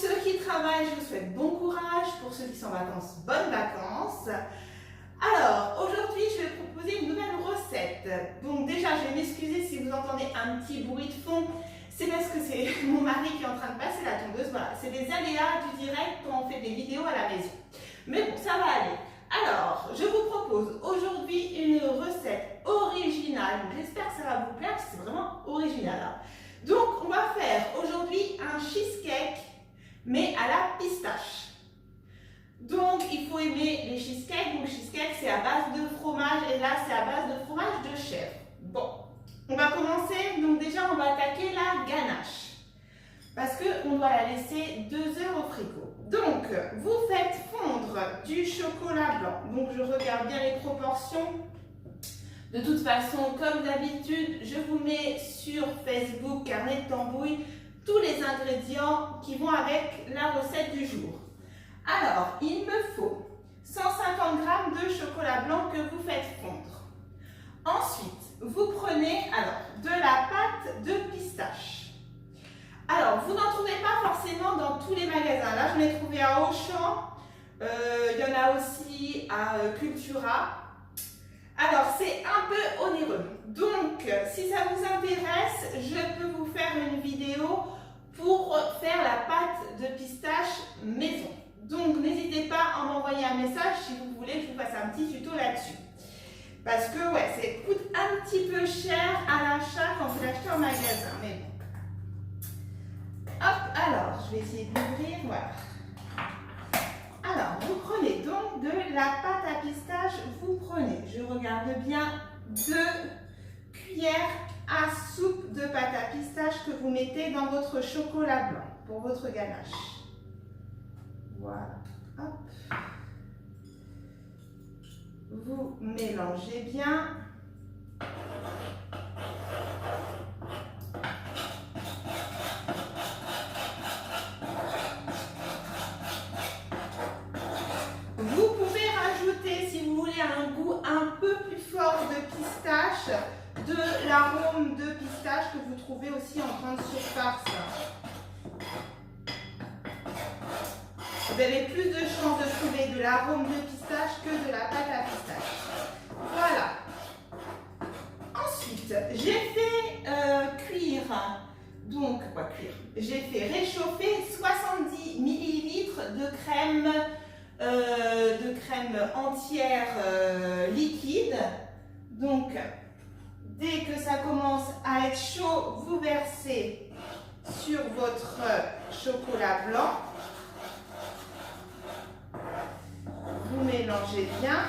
ceux qui travaillent, je vous souhaite bon courage. Pour ceux qui sont en vacances, bonnes vacances. Alors, aujourd'hui, je vais vous proposer une nouvelle recette. Donc déjà, je vais m'excuser si vous entendez un petit bruit de fond. C'est parce que c'est mon mari qui est en train de passer la tondeuse. Voilà, c'est des aléas du direct quand on fait des vidéos à la maison. Mais bon, ça va aller. Alors, je vous propose aujourd'hui une recette originale. J'espère que ça va vous plaire parce que c'est vraiment original. Donc, on va faire aujourd'hui un cheesecake, mais à la pistache. Donc, il faut aimer les cheesecakes. Donc, le cheesecake, c'est à base de fromage et là, c'est à base de fromage de chèvre. Bon, on va commencer. Donc, déjà, on va attaquer la ganache parce qu'on doit la laisser 2 heures au frigo. Donc, vous faites fondre du chocolat blanc. Donc, je regarde bien les proportions. De toute façon, comme d'habitude, je vous mets sur Facebook, Carnet de Tambouille, tous les ingrédients qui vont avec la recette du jour. Alors, il me faut 150 g de chocolat blanc que vous faites fondre. Ensuite, vous prenez de la pâte de pistache. Alors, vous n'en trouvez pas forcément dans tous les magasins. Là, je l'ai trouvé à Auchan. Il y en a aussi à Cultura. Alors, c'est un peu onéreux. Donc, si ça vous intéresse, je peux vous faire une vidéo pour faire la pâte de pistache maison. Donc, n'hésitez pas à m'envoyer un message si vous voulez que je vous fasse un petit tuto là-dessus. Parce que, ouais, ça coûte un petit peu cher à l'achat quand vous l'achetez en magasin. Mais bon. Hop, alors, je vais essayer de l'ouvrir, voilà. Alors, vous prenez donc de la pâte à pistache, vous prenez, je regarde bien, 2 cuillères à soupe de pâte à pistache que vous mettez dans votre chocolat blanc pour votre ganache. Voilà, hop. Vous mélangez bien. Vous pouvez rajouter, si vous voulez, un goût un peu plus fort de pistache, de l'arôme de pistache que vous trouvez aussi en grande surface. Vous avez plus de chances de trouver de l'arôme de pistache que de la pâte à pistache. Voilà. Ensuite, j'ai fait cuire, donc quoi cuire? J'ai fait réchauffer 70 ml de crème entière liquide. Donc, dès que ça commence à être chaud, vous versez sur votre chocolat blanc. Vous mélangez bien.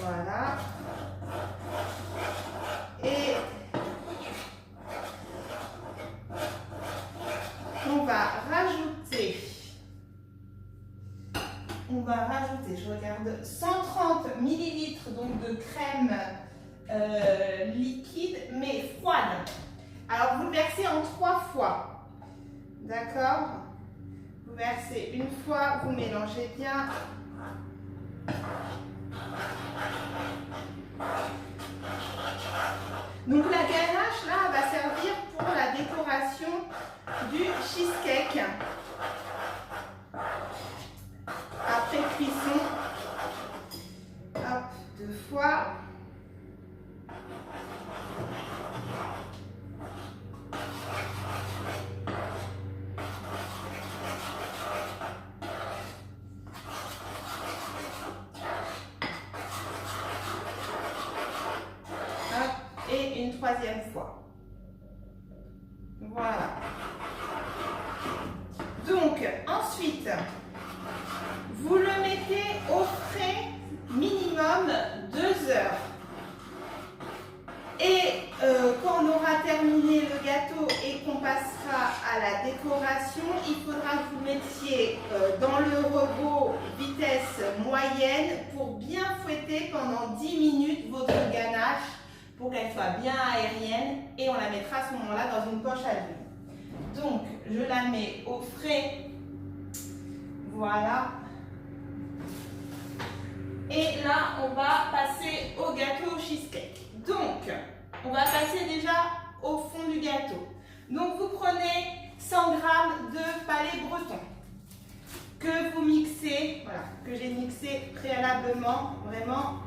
Voilà. Et on va rajouter, je regarde, 130 ml donc de crème liquide mais froide. Alors vous le versez en 3 fois. D'accord? Vous versez une fois, vous mélangez bien. Donc la ganache là va servir pour la décoration du cheesecake. Après cuisson, hop, 2 fois. Et une 3e fois. Voilà. Donc, ensuite, vous le mettez au frais minimum 2 heures. Et quand on aura terminé le gâteau et qu'on passera à la décoration, il faudra que vous mettiez dans le robot vitesse moyenne pour bien fouetter pendant 10 minutes votre ganache pour qu'elle soit bien aérienne et on la mettra à ce moment-là dans une poche à l'huile. Donc, je la mets au frais. Voilà. Et là, on va passer au gâteau cheesecake. Donc, on va passer déjà au fond du gâteau. Donc vous prenez 100 g de palais breton que vous mixez, voilà, que j'ai mixé préalablement, vraiment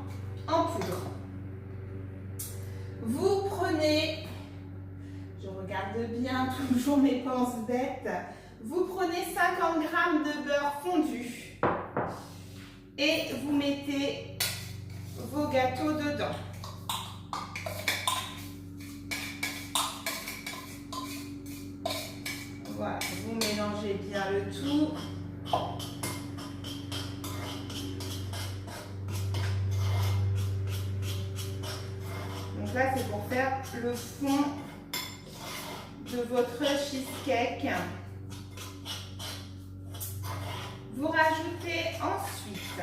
en poudre. Vous prenez, je regarde bien toujours mes pinces bêtes, vous prenez 50 g de beurre fondu et vous mettez vos gâteaux dedans. Voilà, vous mélangez bien le tout. Donc là, c'est pour faire le fond de votre cheesecake. Vous rajoutez ensuite,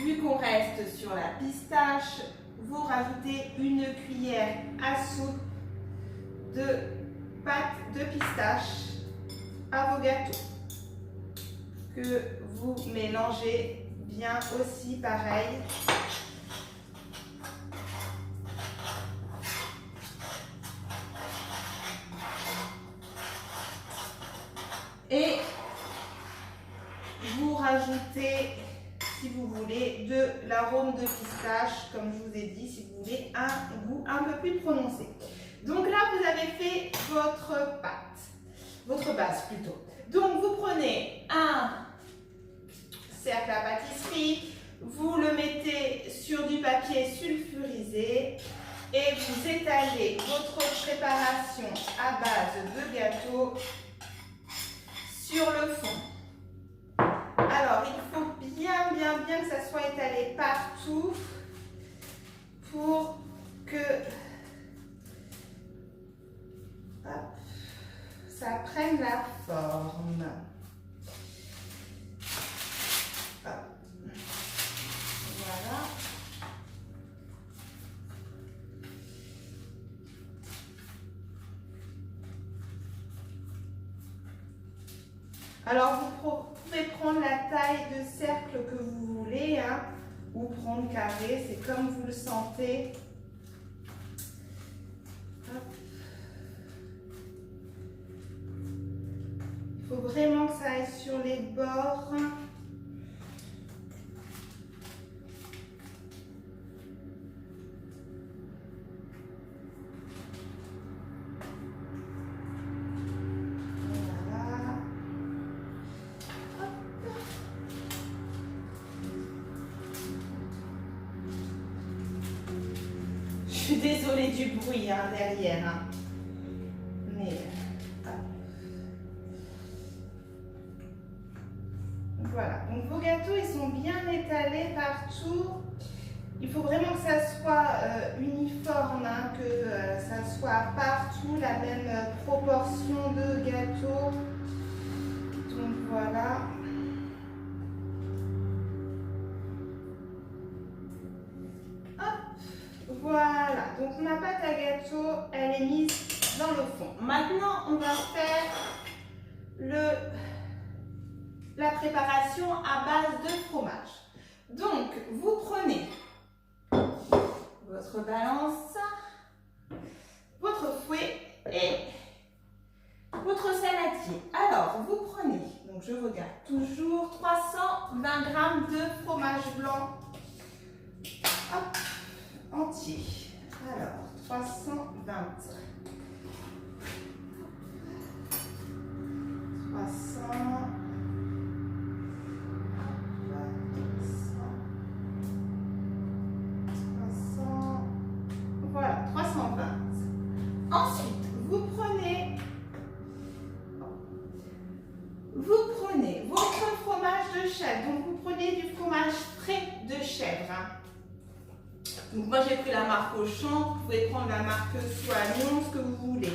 vu qu'on reste sur la pistache, vous rajoutez une cuillère à soupe de pâte de pistache à vos gâteaux que vous mélangez bien aussi pareil. Et vous rajoutez, si vous voulez, de l'arôme de pistache, comme je vous ai dit, si vous voulez un goût un peu plus prononcé. Donc là, vous avez fait votre pâte, votre base plutôt. Donc vous prenez un cercle à pâtisserie, vous le mettez sur du papier sulfurisé et vous étalez votre préparation à base de gâteau sur le fond. Alors, il faut bien que ça soit étalé partout pour que ça prenne la forme. Voilà. Alors, vous pouvez prendre la taille de cercle que vous voulez, hein, ou prendre carré, c'est comme vous le sentez. Hop. Il faut vraiment que ça aille sur les bords. Je suis désolée du bruit hein, derrière. Hein. Mais voilà. Donc vos gâteaux, ils sont bien étalés partout. Il faut vraiment que ça soit uniforme, hein, que ça soit partout la même proportion de gâteaux. Donc voilà. Voilà, donc ma pâte à gâteau, elle est mise dans le fond. Maintenant, on va faire la préparation à base de fromage. Donc, vous prenez votre balance, votre fouet et votre saladier. Alors, vous prenez, donc je regarde toujours, 320 g de fromage blanc. Hop. Entier. Alors, 320. 300. Voilà, 320. Ensuite, vous prenez votre fromage de chèvre. Donc, vous prenez du fromage frais de chèvre. Hein. Donc moi j'ai pris la marque Auchan, vous pouvez prendre la marque Soignon, ce que vous voulez.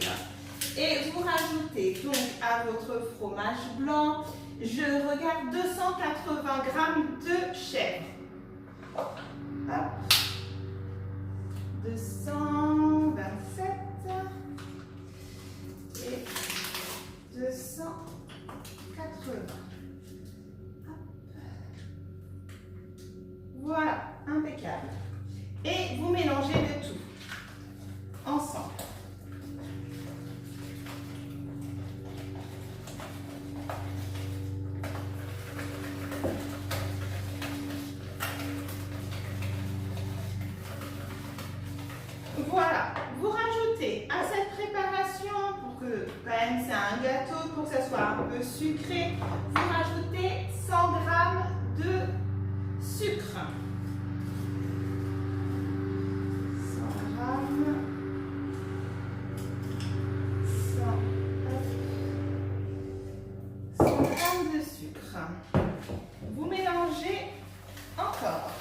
Et vous rajoutez donc à votre fromage blanc, je regarde 280 g de chèvre. Hop. 227 et 280. Hop. Voilà, impeccable. Et vous mélangez le tout ensemble. soit un peu sucré, vous rajoutez 100 g de sucre. 100 g de sucre. Vous mélangez encore.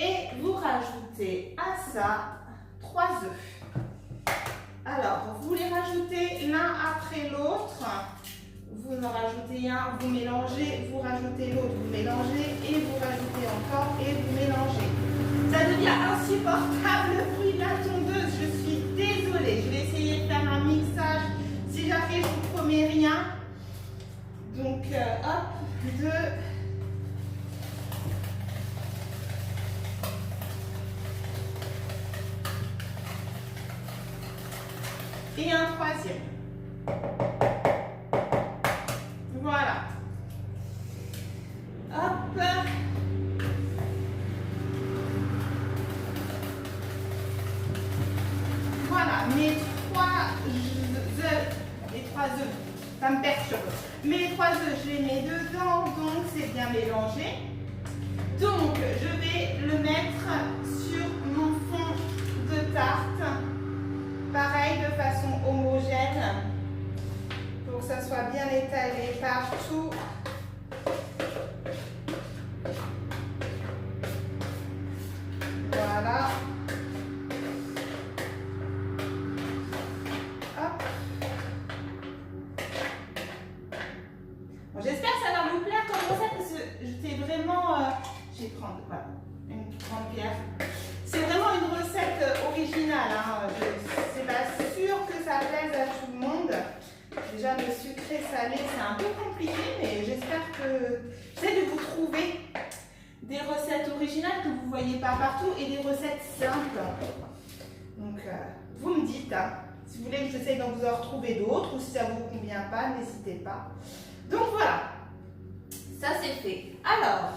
Et vous rajoutez à ça 3 œufs. Alors, vous les rajoutez l'un après l'autre. Vous en rajoutez un, vous mélangez, vous rajoutez l'autre, vous mélangez, et vous rajoutez encore, et vous mélangez. Ça devient insupportable le bruit de la tondeuse, je suis désolée. Je vais essayer de faire un mixage. Si j'arrive, je vous promets rien. Donc, hop, 2. Et un troisième. Voilà. Hop. Voilà, mes 3 œufs. Les 3 œufs, ça me perturbe. Mes 3 œufs, je les mets dedans, donc c'est bien mélangé. Donc, je vais le mettre sur mon fond de tarte. Pareil, de façon homogène, pour que ça soit bien étalé partout. Voilà. Hop. Bon, j'espère que ça va vous plaire comme recette, parce que j'étais vraiment... je vais prendre voilà, une grande bière. C'est vraiment une recette originale, hein. C'est pas sûr que ça plaise à tout le monde. Déjà, le sucré salé, c'est un peu compliqué, mais j'espère que j'essaie de vous trouver des recettes originales que vous ne voyez pas partout et des recettes simples. Donc, vous me dites, hein, si vous voulez que j'essaie d'en vous en retrouver d'autres ou si ça ne vous convient pas, n'hésitez pas. Donc voilà, ça c'est fait. Alors,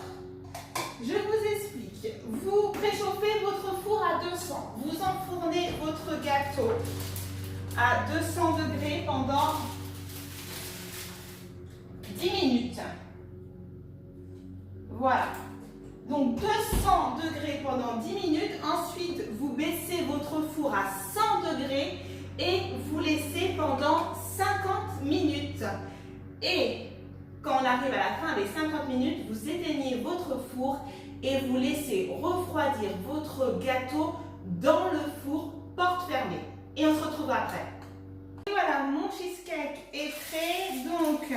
je vous explique. Vous préchauffez votre four à 200. Vous enfournez votre gâteau à 200 degrés pendant 10 minutes. Voilà. Donc 200 degrés pendant 10 minutes. Ensuite, vous baissez votre four à 100 degrés et vous laissez pendant 50 minutes. Et quand on arrive à la fin des 50 minutes, vous éteignez votre four et vous laissez refroidir votre gâteau dans le four, porte fermée. Et on se retrouve après. Et voilà, mon cheesecake est prêt. Donc,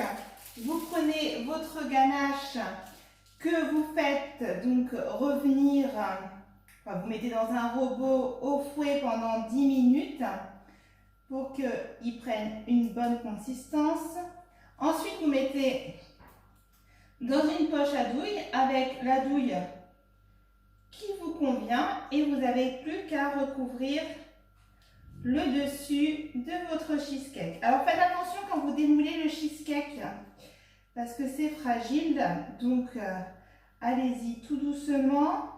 vous prenez votre ganache que vous faites donc revenir, enfin, vous mettez dans un robot au fouet pendant 10 minutes pour qu'il prenne une bonne consistance. Ensuite, vous mettez dans une poche à douille avec la douille qui vous convient et vous n'avez plus qu'à recouvrir le dessus de votre cheesecake. Alors faites attention quand vous démoulez le cheesecake parce que c'est fragile, donc allez-y tout doucement.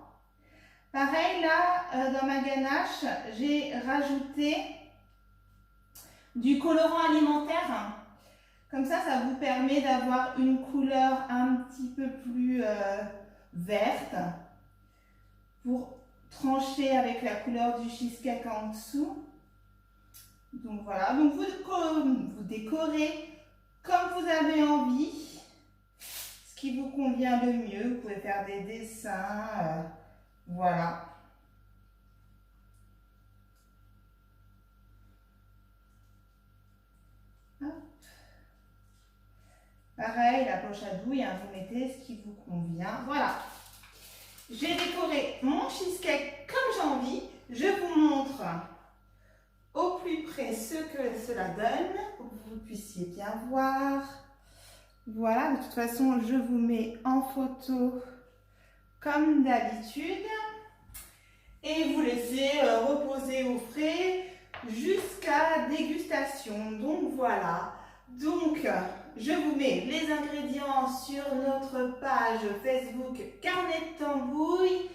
Pareil là, dans ma ganache, j'ai rajouté du colorant alimentaire. Comme ça vous permet d'avoir une couleur un petit peu plus verte pour trancher avec la couleur du cheesecake en dessous. Donc voilà, donc vous décorez comme vous avez envie, ce qui vous convient le mieux. Vous pouvez faire des dessins, voilà. Hop. Pareil, la poche à douille, hein, vous mettez ce qui vous convient. Voilà. J'ai décoré mon cheesecake comme j'ai envie. Je vous montre au plus près ce que cela donne pour que vous puissiez bien voir. Voilà, de toute façon, je vous mets en photo comme d'habitude. Et vous laissez reposer au frais jusqu'à dégustation. Donc voilà. Donc, je vous mets les ingrédients sur notre page Facebook Carnet de Tambouille.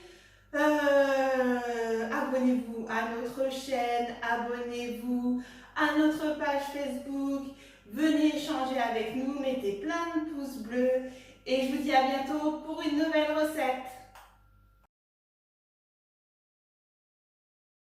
abonnez-vous à notre chaîne, abonnez-vous à notre page Facebook, venez échanger avec nous, mettez plein de pouces bleus et je vous dis à bientôt pour une nouvelle recette.